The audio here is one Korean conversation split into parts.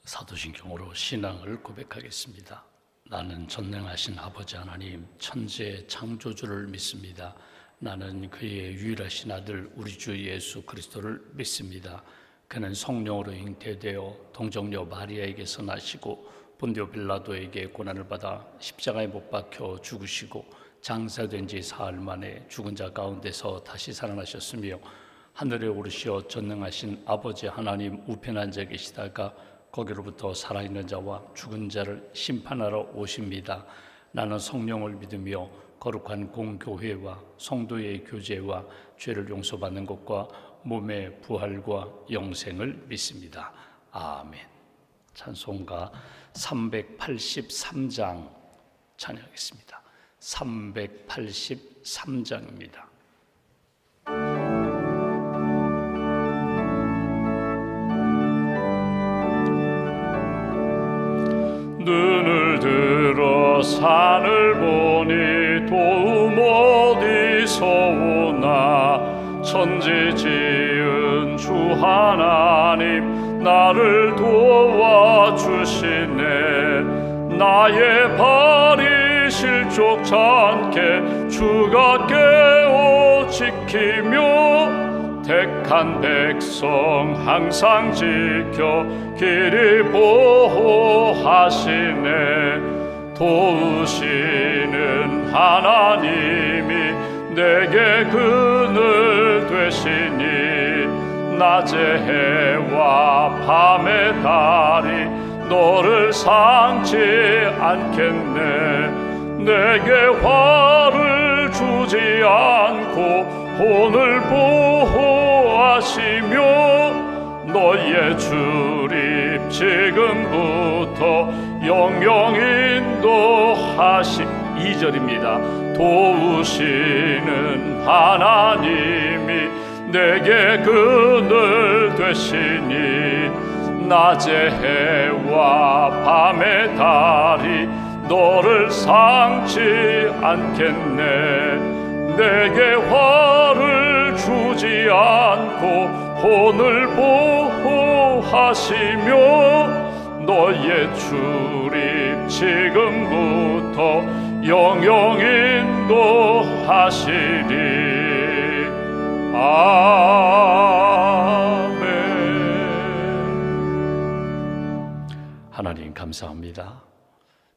사도신경으로 신앙을 고백하겠습니다. 나는 전능하신 아버지 하나님 천지의 창조주를 믿습니다. 나는 그의 유일하신 아들 우리 주 예수 그리스도를 믿습니다. 그는 성령으로 잉태되어 동정녀 마리아에게서 나시고 본디오 빌라도에게 고난을 받아 십자가에 못 박혀 죽으시고 장사된 지 사흘 만에 죽은 자 가운데서 다시 살아나셨으며 하늘에 오르시어 전능하신 아버지 하나님 우편에 앉아 계시다가 거기로부터 살아있는 자와 죽은 자를 심판하러 오십니다. 나는 성령을 믿으며 거룩한 공교회와 성도의 교제와 죄를 용서받는 것과 몸의 부활과 영생을 믿습니다. 아멘. 찬송가 383장 찬양하겠습니다. 383장입니다. 눈을 들어 산을 보니 도움 어디서 오나 천지 지은 주 하나님 나를 도와주시네. 나의 발이 실족치 않게 주가 깨워 지키며 택한 백성 항상 지켜 길이 보호하시네. 도우시는 하나님이 내게 그늘 되시니 낮의 해와 밤의 달이 너를 상치 않겠네. 내게 화를 주지 않고 혼을 보호하시며 너의 출입 지금부터 영영 인도하시 2절입니다. 도우시는 하나님이 내게 그늘 되시니 낮의 해와 밤의 달이 너를 상치 않겠네. 내게 화를 주지 않고 혼을 보호하시며 너의 출입 지금부터 영영 인도하시리. 아멘. 하나님 감사합니다.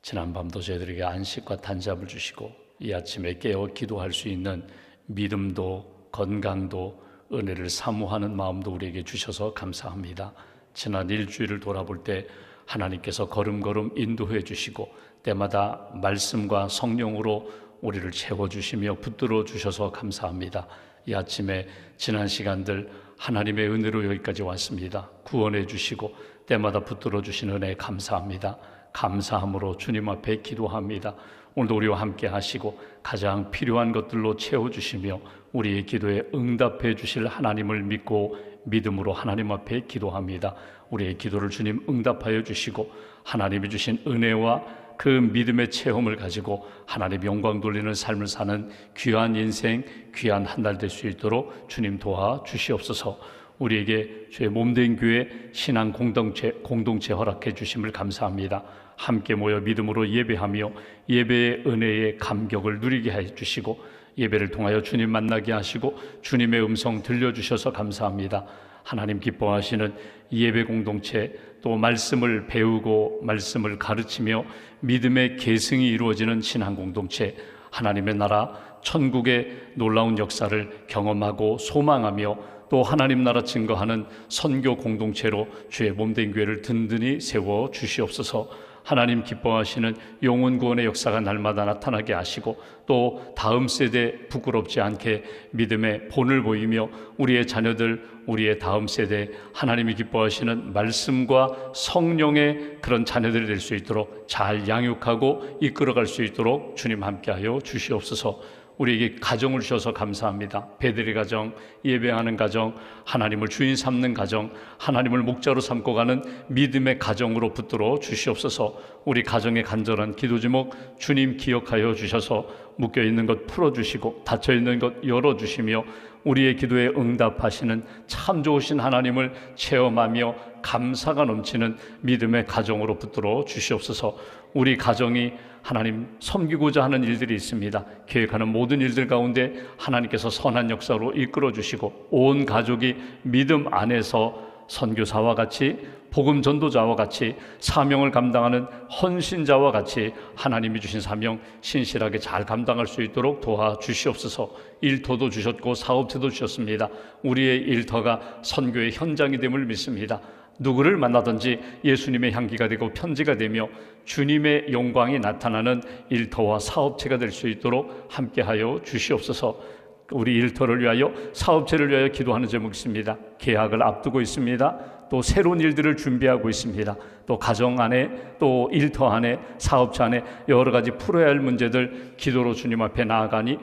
지난밤도 저희들에게 안식과 단잠을 주시고 이 아침에 깨어 기도할 수 있는 믿음도 건강도 은혜를 사모하는 마음도 우리에게 주셔서 감사합니다. 지난 일주일을 돌아볼 때 하나님께서 걸음걸음 인도해 주시고 때마다 말씀과 성령으로 우리를 채워주시며 붙들어 주셔서 감사합니다. 이 아침에 지난 시간들 하나님의 은혜로 여기까지 왔습니다. 구원해 주시고 때마다 붙들어 주신 은혜 감사합니다. 감사함으로 주님 앞에 기도합니다. 오늘도 우리와 함께 하시고 가장 필요한 것들로 채워주시며 우리의 기도에 응답해 주실 하나님을 믿고 믿음으로 하나님 앞에 기도합니다. 우리의 기도를 주님 응답하여 주시고 하나님이 주신 은혜와 그 믿음의 체험을 가지고 하나님 영광 돌리는 삶을 사는 귀한 인생, 귀한 한 달 될 수 있도록 주님 도와주시옵소서. 우리에게 주의 몸된 교회 신앙 공동체 허락해 주심을 감사합니다. 함께 모여 믿음으로 예배하며 예배의 은혜의 감격을 누리게 해 주시고 예배를 통하여 주님 만나게 하시고 주님의 음성 들려주셔서 감사합니다. 하나님 기뻐하시는 예배 공동체, 또 말씀을 배우고 말씀을 가르치며 믿음의 계승이 이루어지는 신앙 공동체, 하나님의 나라 천국의 놀라운 역사를 경험하고 소망하며 또 하나님 나라 증거하는 선교 공동체로 주의 몸된 교회를 든든히 세워 주시옵소서. 하나님 기뻐하시는 영혼 구원의 역사가 날마다 나타나게 하시고 또 다음 세대 부끄럽지 않게 믿음의 본을 보이며 우리의 자녀들, 우리의 다음 세대 하나님이 기뻐하시는 말씀과 성령의 그런 자녀들이 될 수 있도록 잘 양육하고 이끌어갈 수 있도록 주님 함께하여 주시옵소서. 우리에게 가정을 주셔서 감사합니다. 배들의 가정, 예배하는 가정, 하나님을 주인 삼는 가정, 하나님을 목자로 삼고 가는 믿음의 가정으로 붙들어 주시옵소서. 우리 가정의 간절한 기도 제목 주님 기억하여 주셔서 묶여있는 것 풀어주시고 닫혀있는 것 열어주시며 우리의 기도에 응답하시는 참 좋으신 하나님을 체험하며 감사가 넘치는 믿음의 가정으로 붙들어 주시옵소서. 우리 가정이 하나님 섬기고자 하는 일들이 있습니다. 계획하는 모든 일들 가운데 하나님께서 선한 역사로 이끌어 주시고 온 가족이 믿음 안에서 선교사와 같이 복음 전도자와 같이 사명을 감당하는 헌신자와 같이 하나님이 주신 사명 신실하게 잘 감당할 수 있도록 도와주시옵소서. 일터도 주셨고 사업체도 주셨습니다. 우리의 일터가 선교의 현장이 됨을 믿습니다. 누구를 만나든지 예수님의 향기가 되고 편지가 되며 주님의 영광이 나타나는 일터와 사업체가 될 수 있도록 함께하여 주시옵소서. 우리 일터를 위하여 사업체를 위하여 기도하는 제목이 있습니다. 계약을 앞두고 있습니다. 또 새로운 일들을 준비하고 있습니다. 또 가정 안에 또 일터 안에 사업체 안에 여러 가지 풀어야 할 문제들 기도로 주님 앞에 나아가니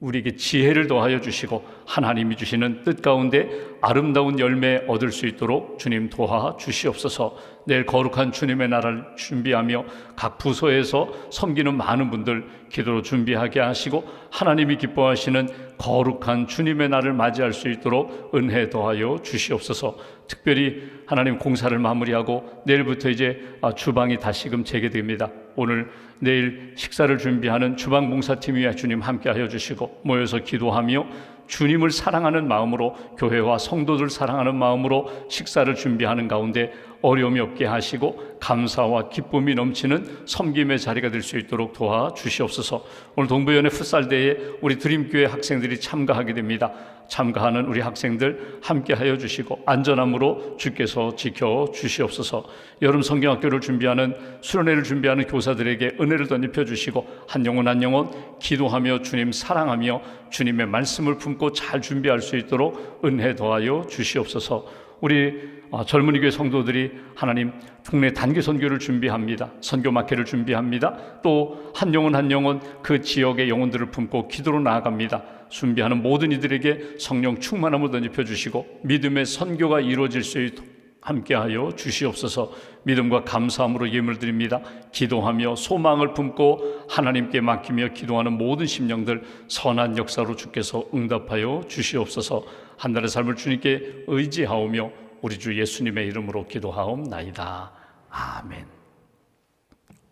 우리에게 지혜를 더하여 주시고 하나님이 주시는 뜻 가운데 아름다운 열매 얻을 수 있도록 주님 도와주시옵소서. 내일 거룩한 주님의 날을 준비하며 각 부서에서 섬기는 많은 분들 기도로 준비하게 하시고 하나님이 기뻐하시는 거룩한 주님의 날을 맞이할 수 있도록 은혜 더하여 주시옵소서. 특별히 하나님 공사를 마무리하고 내일부터 이제 주방이 다시금 재개됩니다. 오늘 내일 식사를 준비하는 주방 봉사팀 위에 주님 함께하여 주시고 모여서 기도하며 주님을 사랑하는 마음으로 교회와 성도들 사랑하는 마음으로 식사를 준비하는 가운데 어려움이 없게 하시고 감사와 기쁨이 넘치는 섬김의 자리가 될 수 있도록 도와주시옵소서. 오늘 동부연회 풋살대에 우리 드림교회 학생들이 참가하게 됩니다. 참가하는 우리 학생들 함께하여 주시고 안전함으로 주께서 지켜주시옵소서. 여름 성경학교를 준비하는 수련회를 준비하는 교사들에게 은혜를 덧입혀 주시고 한 영혼 한 영혼 기도하며 주님 사랑하며 주님의 말씀을 품고 잘 준비할 수 있도록 은혜 더하여 주시옵소서. 우리 젊은이 교회 성도들이 하나님 국내 단기 선교를 준비합니다. 선교 마켓을 준비합니다. 또 한 영혼 한 영혼 그 지역의 영혼들을 품고 기도로 나아갑니다. 준비하는 모든 이들에게 성령 충만함을 덧입혀 주시고 믿음의 선교가 이루어질 수 있도록 함께하여 주시옵소서. 믿음과 감사함으로 예물 드립니다. 기도하며 소망을 품고 하나님께 맡기며 기도하는 모든 심령들 선한 역사로 주께서 응답하여 주시옵소서. 한 달의 삶을 주님께 의지하오며 우리 주 예수님의 이름으로 기도하옵나이다. 아멘.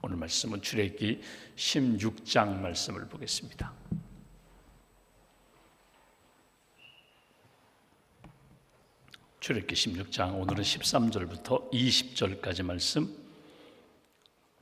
오늘 말씀은 출애굽기 16장 말씀을 보겠습니다. 출애굽기 16장 오늘은 13절부터 20절까지 말씀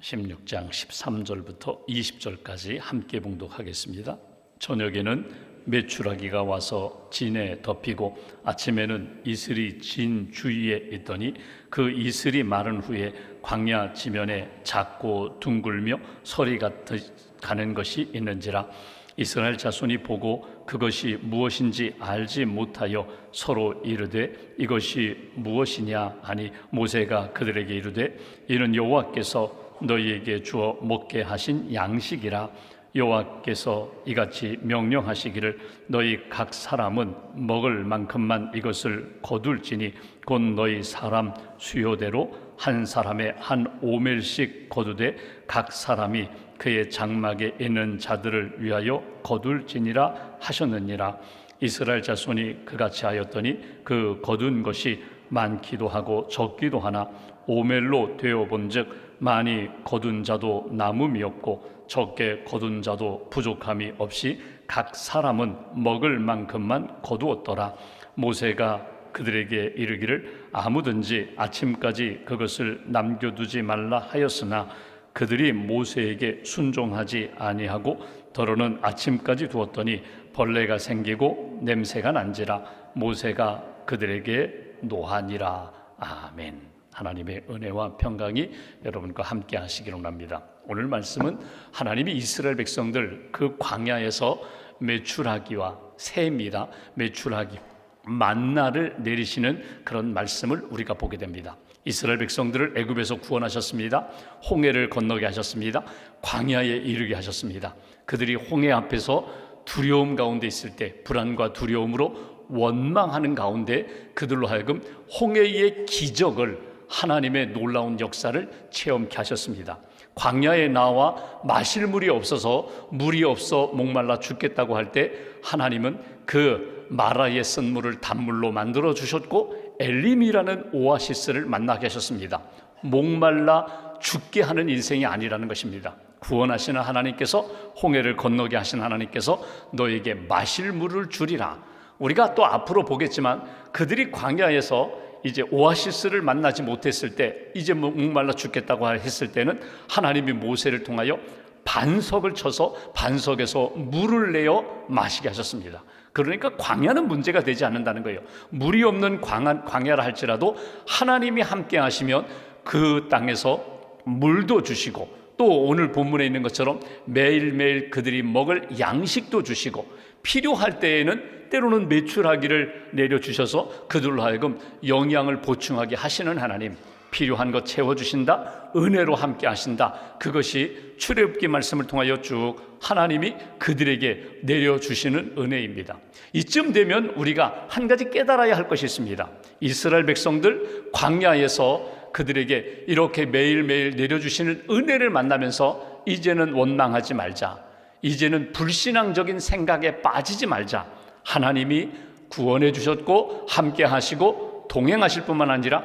16장 13절부터 20절까지 함께 봉독하겠습니다. 저녁에는 메추라기가 와서 진에 덮이고 아침에는 이슬이 진 주위에 있더니 그 이슬이 마른 후에 광야 지면에 작고 둥글며 서리 같아 가는 것이 있는지라 이스라엘 자손이 보고 그것이 무엇인지 알지 못하여 서로 이르되 이것이 무엇이냐 하니 모세가 그들에게 이르되 이는 여호와께서 너희에게 주어 먹게 하신 양식이라. 여호와께서 이같이 명령하시기를 너희 각 사람은 먹을 만큼만 이것을 거둘지니 곧 너희 사람 수요대로 한 사람의 한 오멜씩 거두되 각 사람이 그의 장막에 있는 자들을 위하여 거둘지니라 하셨느니라. 이스라엘 자손이 그같이 하였더니 그 거둔 것이 많기도 하고 적기도 하나 오멜로 되어본즉 많이 거둔 자도 남음이 없고 적게 거둔 자도 부족함이 없이 각 사람은 먹을 만큼만 거두었더라. 모세가 그들에게 이르기를 아무든지 아침까지 그것을 남겨두지 말라 하였으나 그들이 모세에게 순종하지 아니하고 더러는 아침까지 두었더니 벌레가 생기고 냄새가 난지라. 모세가 그들에게 노하니라. 아멘. 하나님의 은혜와 평강이 여러분과 함께 하시기를 원합니다. 오늘 말씀은 하나님이 이스라엘 백성들 그 광야에서 메추라기와 샘이라 메추라기 만나를 내리시는 그런 말씀을 우리가 보게 됩니다. 이스라엘 백성들을 애굽에서 구원하셨습니다. 홍해를 건너게 하셨습니다. 광야에 이르게 하셨습니다. 그들이 홍해 앞에서 두려움 가운데 있을 때 불안과 두려움으로 원망하는 가운데 그들로 하여금 홍해의 기적을 하나님의 놀라운 역사를 체험케 하셨습니다. 광야에 나와 마실 물이 없어서 물이 없어 목말라 죽겠다고 할 때 하나님은 그 마라에 쓴 물을 단물로 만들어 주셨고 엘림이라는 오아시스를 만나게 하셨습니다. 목말라 죽게 하는 인생이 아니라는 것입니다. 구원하시는 하나님께서, 홍해를 건너게 하신 하나님께서 너에게 마실 물을 주리라. 우리가 또 앞으로 보겠지만 그들이 광야에서 이제 오아시스를 만나지 못했을 때, 이제 목말라 죽겠다고 했을 때는 하나님이 모세를 통하여 반석을 쳐서 반석에서 물을 내어 마시게 하셨습니다. 그러니까 광야는 문제가 되지 않는다는 거예요. 물이 없는 광야라 할지라도 하나님이 함께 하시면 그 땅에서 물도 주시고, 또 오늘 본문에 있는 것처럼 매일매일 그들이 먹을 양식도 주시고, 필요할 때에는 때로는 메추라기를 내려주셔서 그들로 하여금 영양을 보충하게 하시는 하나님, 필요한 것 채워주신다, 은혜로 함께 하신다. 그것이 출애굽기 말씀을 통하여 쭉 하나님이 그들에게 내려주시는 은혜입니다. 이쯤 되면 우리가 한 가지 깨달아야 할 것이 있습니다. 이스라엘 백성들 광야에서 그들에게 이렇게 매일매일 내려주시는 은혜를 만나면서 이제는 원망하지 말자, 이제는 불신앙적인 생각에 빠지지 말자. 하나님이 구원해 주셨고 함께 하시고 동행하실 뿐만 아니라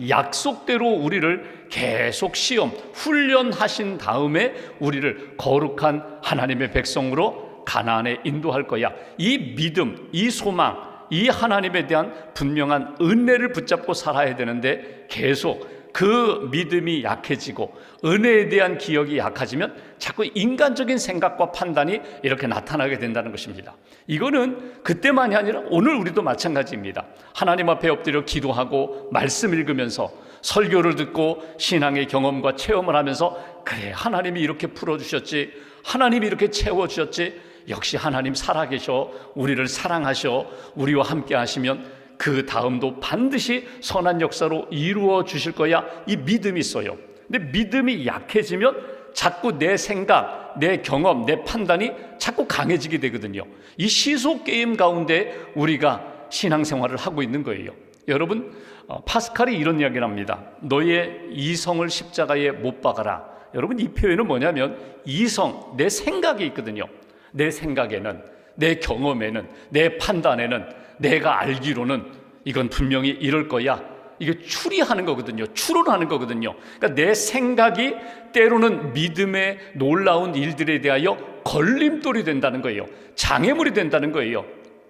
약속대로 우리를 계속 시험, 훈련하신 다음에 우리를 거룩한 하나님의 백성으로 가나안에 인도할 거야. 이 믿음, 이 소망, 이 하나님에 대한 분명한 은혜를 붙잡고 살아야 되는데 계속 그 믿음이 약해지고 은혜에 대한 기억이 약해지면 자꾸 인간적인 생각과 판단이 이렇게 나타나게 된다는 것입니다. 이거는 그때만이 아니라 오늘 우리도 마찬가지입니다. 하나님 앞에 엎드려 기도하고 말씀 읽으면서 설교를 듣고 신앙의 경험과 체험을 하면서, 그래, 하나님이 이렇게 풀어주셨지, 하나님이 이렇게 채워주셨지, 역시 하나님 살아계셔, 우리를 사랑하셔, 우리와 함께 하시면 그 다음도 반드시 선한 역사로 이루어 주실 거야. 이 믿음이 있어요. 근데 믿음이 약해지면 자꾸 내 생각, 내 경험, 내 판단이 자꾸 강해지게 되거든요. 이 시소 게임 가운데 우리가 신앙생활을 하고 있는 거예요. 여러분, 파스칼이 이런 이야기를 합니다. 너의 이성을 십자가에 못 박아라. 여러분, 이 표현은 뭐냐면 이성, 내 생각이 있거든요. 내 생각에는, 내 경험에는, 내 판단에는, 내가 알기로는 이건 분명히 이럴 거야. 이게 추리하는 거거든요. 추론하는 거거든요. 그러니까 내 생각이 때로는 믿음의 놀라운 일들에 대하여 걸림돌이 된다는 거예요. 장애물이 된다는 거예요.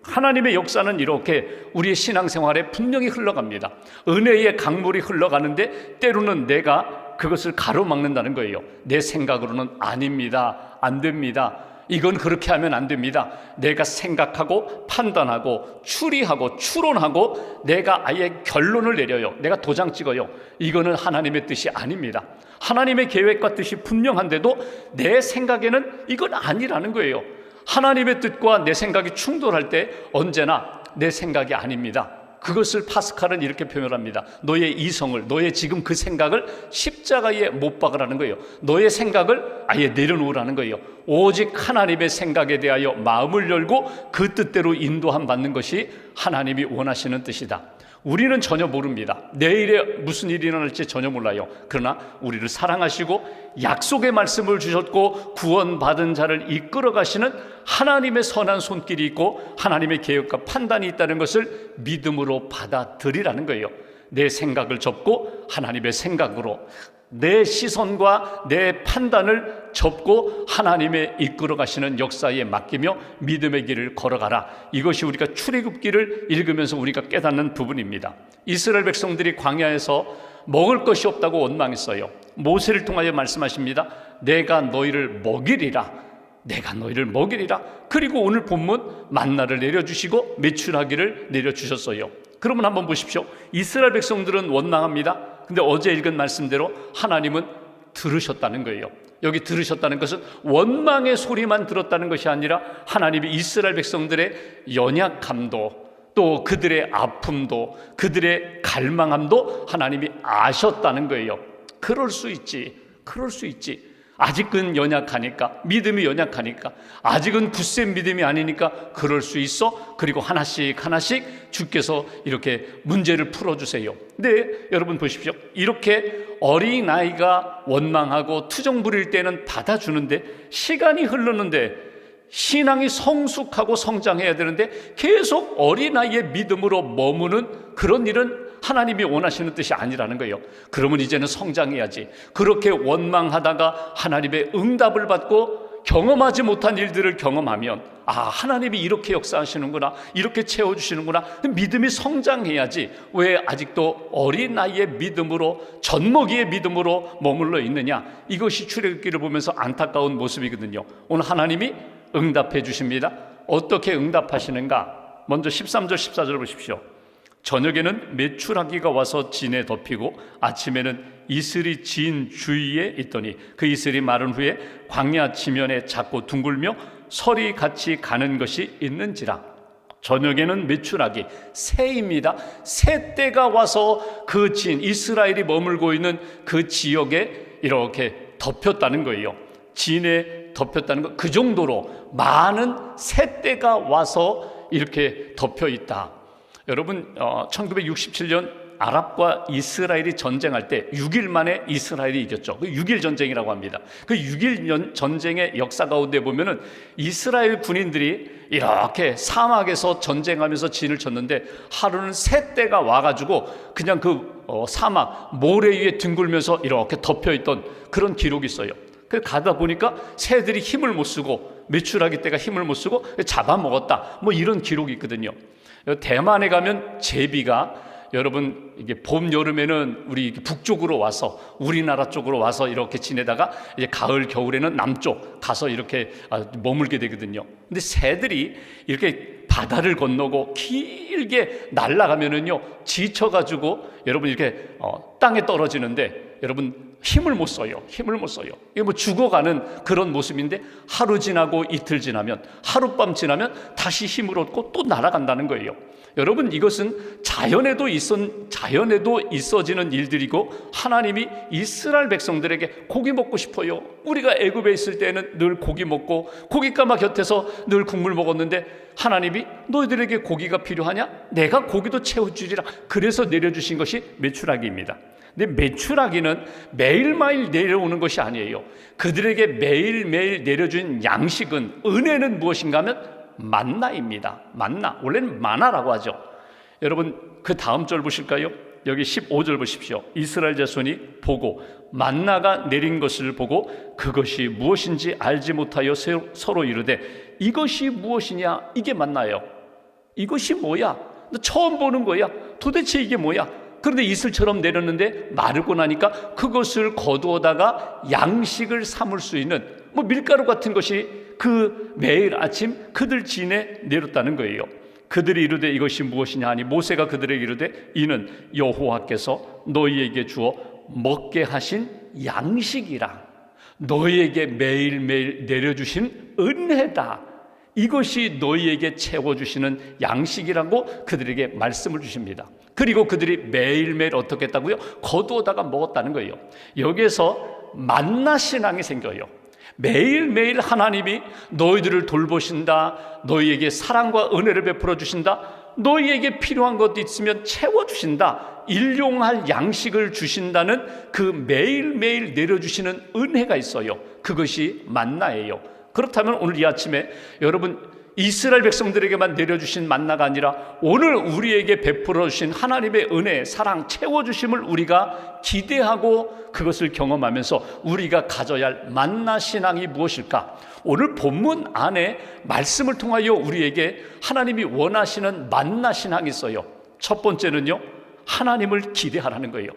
하나님의 역사는 이렇게 우리의 신앙생활에 분명히 흘러갑니다. 은혜의 강물이 흘러가는데 때로는 내가 그것을 가로막는다는 거예요. 내 생각으로는 아닙니다, 안 됩니다, 이건 그렇게 하면 안 됩니다. 내가 생각하고 판단하고 추리하고 추론하고 내가 아예 결론을 내려요. 내가 도장 찍어요. 이거는 하나님의 뜻이 아닙니다. 하나님의 계획과 뜻이 분명한데도 내 생각에는 이건 아니라는 거예요. 하나님의 뜻과 내 생각이 충돌할 때 언제나 내 생각이 아닙니다. 그것을 파스칼은 이렇게 표현합니다. 너의 이성을, 너의 지금 그 생각을 십자가에 못 박으라는 거예요. 너의 생각을 아예 내려놓으라는 거예요. 오직 하나님의 생각에 대하여 마음을 열고 그 뜻대로 인도함 받는 것이 하나님이 원하시는 뜻이다. 우리는 전혀 모릅니다. 내일에 무슨 일이 일어날지 전혀 몰라요. 그러나 우리를 사랑하시고 약속의 말씀을 주셨고 구원받은 자를 이끌어 가시는 하나님의 선한 손길이 있고 하나님의 계획과 판단이 있다는 것을 믿음으로 받아들이라는 거예요. 내 생각을 접고 하나님의 생각으로, 내 시선과 내 판단을 접고 하나님의 이끌어 가시는 역사에 맡기며 믿음의 길을 걸어가라. 이것이 우리가 출애굽기를 읽으면서 우리가 깨닫는 부분입니다. 이스라엘 백성들이 광야에서 먹을 것이 없다고 원망했어요. 모세를 통하여 말씀하십니다. 내가 너희를 먹이리라. 내가 너희를 먹이리라. 그리고 오늘 본문 만나를 내려주시고 메추라기를 내려주셨어요. 그러면 한번 보십시오. 이스라엘 백성들은 원망합니다. 근데 어제 읽은 말씀대로 하나님은 들으셨다는 거예요. 여기 들으셨다는 것은 원망의 소리만 들었다는 것이 아니라 하나님이 이스라엘 백성들의 연약함도, 또 그들의 아픔도, 그들의 갈망함도 하나님이 아셨다는 거예요. 그럴 수 있지, 그럴 수 있지. 아직은 연약하니까, 믿음이 연약하니까, 아직은 굳센 믿음이 아니니까 그럴 수 있어. 그리고 하나씩 하나씩 주께서 이렇게 문제를 풀어주세요. 근데 여러분 보십시오. 이렇게 어린아이가 원망하고 투정 부릴 때는 받아주는데, 시간이 흐르는데 신앙이 성숙하고 성장해야 되는데 계속 어린아이의 믿음으로 머무는 그런 일은 하나님이 원하시는 뜻이 아니라는 거예요. 그러면 이제는 성장해야지. 그렇게 원망하다가 하나님의 응답을 받고 경험하지 못한 일들을 경험하면, 아, 하나님이 이렇게 역사하시는구나, 이렇게 채워주시는구나, 믿음이 성장해야지. 왜 아직도 어린아이의 믿음으로, 젖먹이의 믿음으로 머물러 있느냐. 이것이 출애굽기를 보면서 안타까운 모습이거든요. 오늘 하나님이 응답해 주십니다. 어떻게 응답하시는가? 먼저 13절 14절 보십시오. 저녁에는 메추라기가 와서 진에 덮이고 아침에는 이슬이 진 주위에 있더니 그 이슬이 마른 후에 광야 지면에 작고 둥글며 설이 같이 가는 것이 있는지라. 저녁에는 메추라기, 새입니다. 새떼가 와서 그 진, 이스라엘이 머물고 있는 그 지역에 이렇게 덮였다는 거예요. 진에 덮였다는 것, 그 정도로 많은 새떼가 와서 이렇게 덮여 있다. 여러분, 1967년 아랍과 이스라엘이 전쟁할 때 6일 만에 이스라엘이 이겼죠. 그 6일 전쟁이라고 합니다. 그 6일 전쟁의 역사 가운데 보면은 이스라엘 군인들이 이렇게 사막에서 전쟁하면서 진을 쳤는데, 하루는 새떼가 와가지고 그냥 그 사막 모래 위에 뒹굴면서 이렇게 덮여있던 그런 기록이 있어요. 그 가다 보니까 새들이 힘을 못 쓰고, 메추라기 떼가 힘을 못 쓰고 잡아먹었다, 뭐 이런 기록이 있거든요. 대만에 가면 제비가, 여러분 이게 봄 여름에는 우리 북쪽으로 와서 우리나라 쪽으로 와서 이렇게 지내다가 이제 가을 겨울에는 남쪽 가서 이렇게 머물게 되거든요. 근데 새들이 이렇게 바다를 건너고 길게 날아가면은요, 지쳐가지고 여러분 이렇게 땅에 떨어지는데, 여러분 힘을 못 써요. 힘을 못 써요. 이게 뭐 죽어가는 그런 모습인데, 하루 지나고 이틀 지나면, 하룻밤 지나면 다시 힘을 얻고 또 날아간다는 거예요. 여러분, 이것은 자연에도 있어지는 일들이고, 하나님이 이스라엘 백성들에게 고기 먹고 싶어요. 우리가 애굽에 있을 때는 늘 고기 먹고 고깃가마 곁에서 늘 국물 먹었는데, 하나님이 너희들에게 고기가 필요하냐? 내가 고기도 채워주리라. 그래서 내려주신 것이 메추라기입니다. 근데 메추라기는 매일매일 내려오는 것이 아니에요. 그들에게 매일매일 내려준 양식은, 은혜는 무엇인가 하면 만나입니다. 만나, 원래는 마나라고 하죠. 여러분, 그 다음 절 보실까요? 여기 15절 보십시오. 이스라엘 자손이 보고 만나가 내린 것을 보고 그것이 무엇인지 알지 못하여 서로 이르되, 이것이 무엇이냐? 이게 만나예요. 이것이 뭐야? 처음 보는 거야. 도대체 이게 뭐야? 그런데 이슬처럼 내렸는데 마르고 나니까 그것을 거두어다가 양식을 삼을 수 있는 뭐 밀가루 같은 것이 그 매일 아침 그들 진에 내렸다는 거예요. 그들이 이르되 이것이 무엇이냐 하니 모세가 그들에게 이르되 이는 여호와께서 너희에게 주어 먹게 하신 양식이라. 너희에게 매일매일 내려주신 은혜다. 이것이 너희에게 채워주시는 양식이라고 그들에게 말씀을 주십니다. 그리고 그들이 매일매일 어떻게 했다고요? 거두어다가 먹었다는 거예요. 여기에서 만나 신앙이 생겨요. 매일매일 하나님이 너희들을 돌보신다, 너희에게 사랑과 은혜를 베풀어 주신다, 너희에게 필요한 것도 있으면 채워주신다, 일용할 양식을 주신다는 그 매일매일 내려주시는 은혜가 있어요. 그것이 만나예요. 그렇다면 오늘 이 아침에 여러분, 이스라엘 백성들에게만 내려주신 만나가 아니라 오늘 우리에게 베풀어 주신 하나님의 은혜, 사랑, 채워주심을 우리가 기대하고 그것을 경험하면서 우리가 가져야 할 만나 신앙이 무엇일까? 오늘 본문 안에 말씀을 통하여 우리에게 하나님이 원하시는 만나 신앙이 있어요. 첫 번째는요, 하나님을 기대하라는 거예요.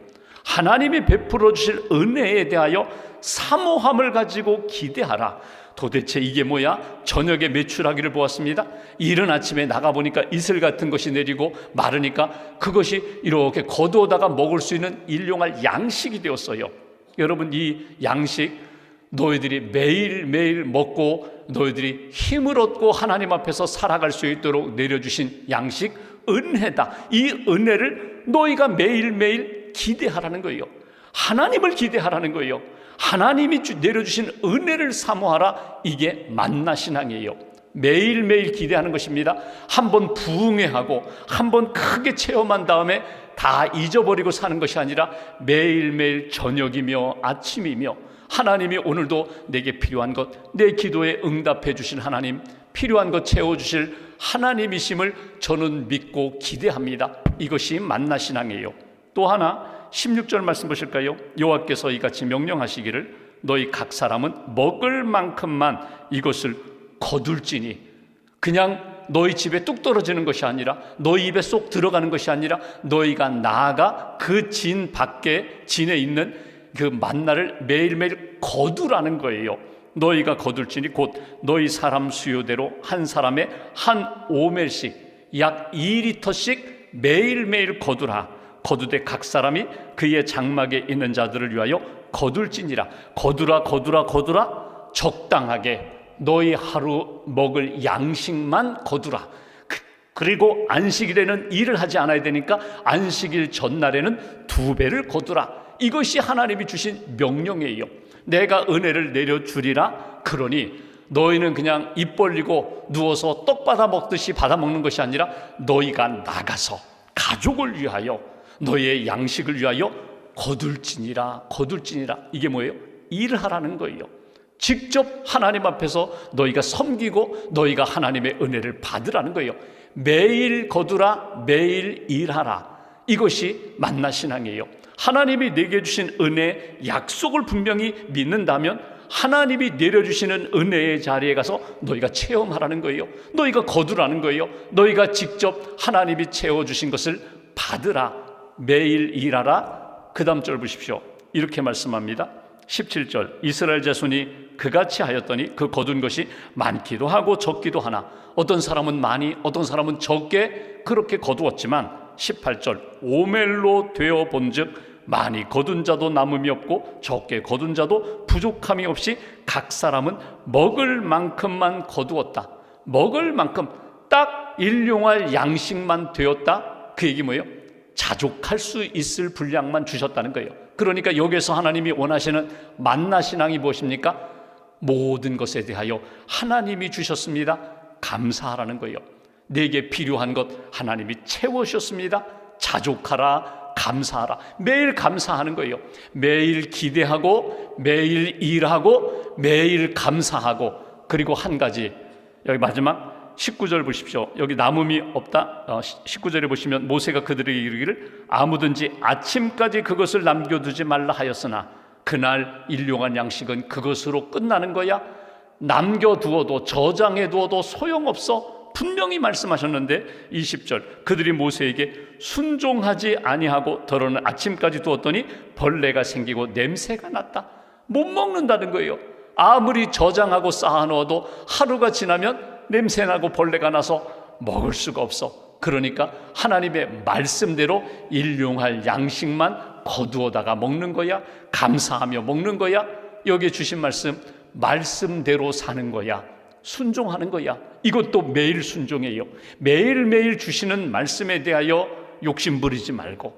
하나님이 베풀어 주실 은혜에 대하여 사모함을 가지고 기대하라. 도대체 이게 뭐야? 저녁에 메추라기를 보았습니다. 이른 아침에 나가보니까 이슬 같은 것이 내리고 마르니까 그것이 이렇게 거두어다가 먹을 수 있는 일용할 양식이 되었어요. 여러분, 이 양식 너희들이 매일매일 먹고 너희들이 힘을 얻고 하나님 앞에서 살아갈 수 있도록 내려주신 양식, 은혜다. 이 은혜를 너희가 매일매일 기대하라는 거예요. 하나님을 기대하라는 거예요. 하나님이 내려주신 은혜를 사모하라. 이게 만나 신앙이에요. 매일매일 기대하는 것입니다. 한번 부흥회하고 한번 크게 체험한 다음에 다 잊어버리고 사는 것이 아니라 매일매일 저녁이며 아침이며 하나님이 오늘도 내게 필요한 것, 내 기도에 응답해 주신 하나님, 필요한 것 채워주실 하나님이심을 저는 믿고 기대합니다. 이것이 만나 신앙이에요. 또 하나 16절 말씀 보실까요? 여호와께서 이같이 명령하시기를 너희 각 사람은 먹을 만큼만 이것을 거둘지니, 그냥 너희 집에 뚝 떨어지는 것이 아니라 너희 입에 쏙 들어가는 것이 아니라 너희가 나아가 그 진 밖에, 진에 있는 그 만나를 매일매일 거두라는 거예요. 너희가 거둘지니 곧 너희 사람 수요대로 한 사람에 한 오멜씩 약 2리터씩 매일매일 거두라. 거두되 각 사람이 그의 장막에 있는 자들을 위하여 거둘지니라. 거두라 거두라 거두라. 적당하게 너희 하루 먹을 양식만 거두라. 그리고 안식일에는 일을 하지 않아야 되니까 안식일 전날에는 2배를 거두라. 이것이 하나님이 주신 명령이에요. 내가 은혜를 내려주리라. 그러니 너희는 그냥 입 벌리고 누워서 떡 받아 먹듯이 받아 먹는 것이 아니라 너희가 나가서 가족을 위하여 너희의 양식을 위하여 거둘지니라. 거둘지니라. 이게 뭐예요? 일하라는 거예요. 직접 하나님 앞에서 너희가 섬기고 너희가 하나님의 은혜를 받으라는 거예요. 매일 거두라. 매일 일하라. 이것이 만나 신앙이에요. 하나님이 내게 주신 은혜, 약속을 분명히 믿는다면 하나님이 내려주시는 은혜의 자리에 가서 너희가 체험하라는 거예요. 너희가 거두라는 거예요. 너희가 직접 하나님이 채워주신 것을 받으라. 매일 일하라. 그 다음 절 보십시오. 이렇게 말씀합니다. 17절 이스라엘 자손이 그같이 하였더니 그 거둔 것이 많기도 하고 적기도 하나 어떤 사람은 많이 어떤 사람은 적게 그렇게 거두었지만 18절 오멜로 되어 본즉 많이 거둔 자도 남음이 없고 적게 거둔 자도 부족함이 없이 각 사람은 먹을 만큼만 거두었다. 먹을 만큼 딱 일용할 양식만 되었다. 그 얘기 뭐예요? 자족할 수 있을 분량만 주셨다는 거예요. 그러니까 여기서 하나님이 원하시는 만나 신앙이 무엇입니까? 모든 것에 대하여 하나님이 주셨습니다. 감사하라는 거예요. 내게 필요한 것 하나님이 채워주셨습니다. 자족하라. 감사하라. 매일 감사하는 거예요. 매일 기대하고 매일 일하고 매일 감사하고. 그리고 한 가지, 여기 마지막 19절 보십시오. 여기 남음이 없다. 19절에 보시면 모세가 그들에게 이르기를 아무든지 아침까지 그것을 남겨두지 말라 하였으나 그날 일용한 양식은 그것으로 끝나는 거야. 남겨두어도 저장해두어도 소용없어. 분명히 말씀하셨는데 20절 그들이 모세에게 순종하지 아니하고 더러는 아침까지 두었더니 벌레가 생기고 냄새가 났다. 못 먹는다는 거예요. 아무리 저장하고 쌓아놓아도 하루가 지나면 냄새나고 벌레가 나서 먹을 수가 없어. 그러니까 하나님의 말씀대로 일용할 양식만 거두어다가 먹는 거야. 감사하며 먹는 거야. 여기에 주신 말씀대로 사는 거야. 순종하는 거야. 이것도 매일 순종해요. 매일매일 주시는 말씀에 대하여 욕심 부리지 말고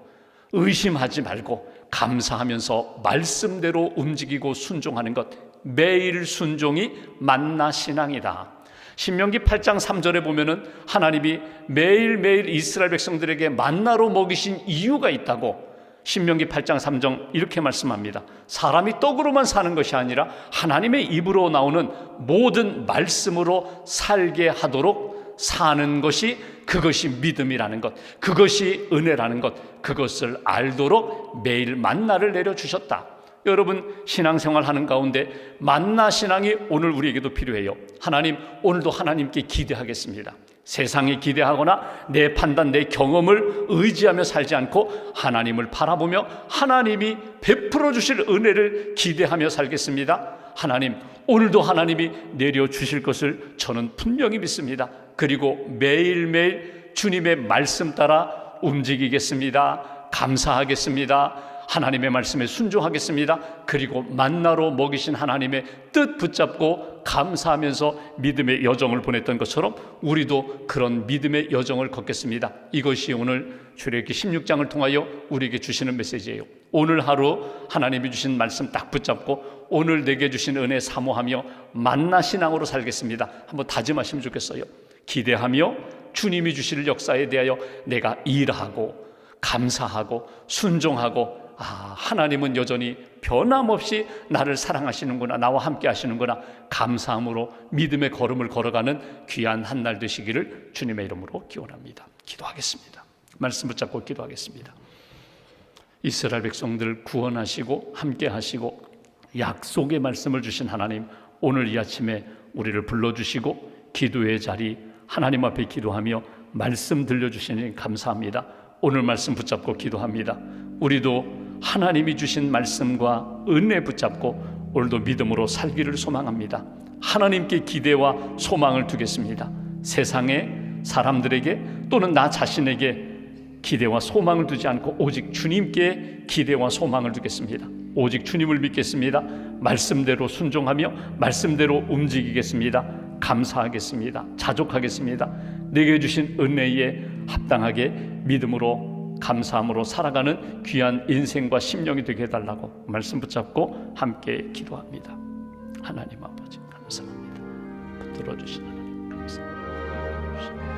의심하지 말고 감사하면서 말씀대로 움직이고 순종하는 것, 매일 순종이 만나 신앙이다. 신명기 8장 3절에 보면은 하나님이 매일매일 이스라엘 백성들에게 만나로 먹이신 이유가 있다고 신명기 8장 3절 이렇게 말씀합니다. 사람이 떡으로만 사는 것이 아니라 하나님의 입으로 나오는 모든 말씀으로 살게 하도록 사는 것이, 그것이 믿음이라는 것, 그것이 은혜라는 것, 그것을 알도록 매일 만나를 내려주셨다. 여러분 신앙생활 하는 가운데 만나 신앙이 오늘 우리에게도 필요해요. 하나님, 오늘도 하나님께 기대하겠습니다. 세상에 기대하거나 내 판단, 내 경험을 의지하며 살지 않고 하나님을 바라보며 하나님이 베풀어 주실 은혜를 기대하며 살겠습니다. 하나님, 오늘도 하나님이 내려주실 것을 저는 분명히 믿습니다. 그리고 매일매일 주님의 말씀 따라 움직이겠습니다. 감사하겠습니다. 하나님의 말씀에 순종하겠습니다. 그리고 만나로 먹이신 하나님의 뜻 붙잡고 감사하면서 믿음의 여정을 보냈던 것처럼 우리도 그런 믿음의 여정을 걷겠습니다. 이것이 오늘 출애굽기 16장을 통하여 우리에게 주시는 메시지예요. 오늘 하루 하나님이 주신 말씀 딱 붙잡고 오늘 내게 주신 은혜 사모하며 만나 신앙으로 살겠습니다. 한번 다짐하시면 좋겠어요. 기대하며 주님이 주실 역사에 대하여 내가 일하고 감사하고 순종하고, 하나님은 여전히 변함없이 나를 사랑하시는구나, 나와 함께 하시는구나, 감사함으로 믿음의 걸음을 걸어가는 귀한 한 날 되시기를 주님의 이름으로 기원합니다. 기도하겠습니다. 말씀 붙잡고 기도하겠습니다. 이스라엘 백성들 구원하시고 함께 하시고 약속의 말씀을 주신 하나님, 오늘 이 아침에 우리를 불러주시고 기도의 자리 하나님 앞에 기도하며 말씀 들려주시니 감사합니다. 오늘 말씀 붙잡고 기도합니다. 우리도 하나님이 주신 말씀과 은혜 붙잡고 오늘도 믿음으로 살기를 소망합니다. 하나님께 기대와 소망을 두겠습니다. 세상에 사람들에게 또는 나 자신에게 기대와 소망을 두지 않고 오직 주님께 기대와 소망을 두겠습니다. 오직 주님을 믿겠습니다. 말씀대로 순종하며 말씀대로 움직이겠습니다. 감사하겠습니다. 자족하겠습니다. 내게 주신 은혜에 합당하게 믿음으로 감사함으로 살아가는 귀한 인생과 심령이 되게 해달라고 말씀 붙잡고 함께 기도합니다. 하나님 아버지 감사합니다. 들어주신 하나님 감사합니다.